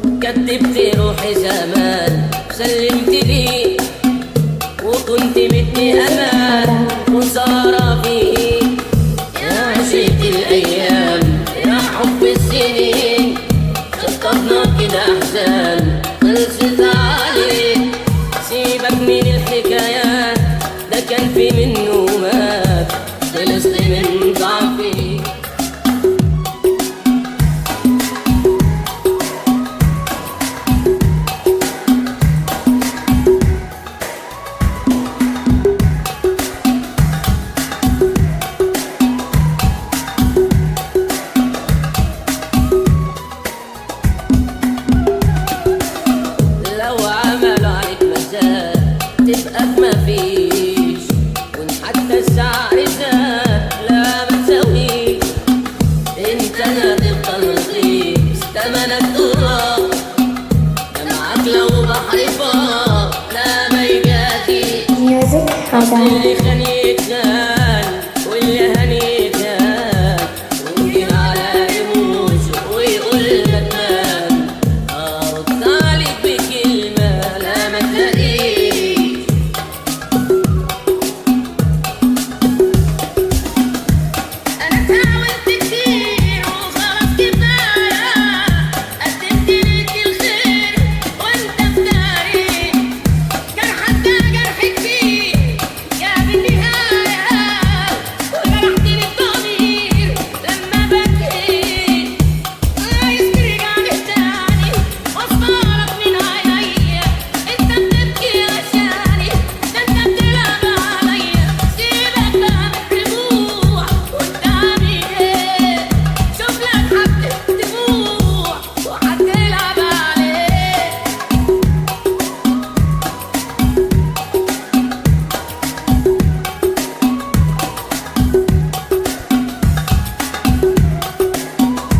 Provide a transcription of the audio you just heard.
كدبت روحي زمان سلمت لي وكنت بدي امان وصار فيه يا عشرة الايام يا حب السنين خططنا كده احزان خلصت عليك سيبك من الحكايات ده كان في منه مات خلصت من ضعفي تبقى مفيش وان حتى السعر زاد لا ما تساويش انت لا تفضل رخيص تمنك تراب ده معاك لو بحر فاض لا ما يجازيش Music اللي خان يتخان واللي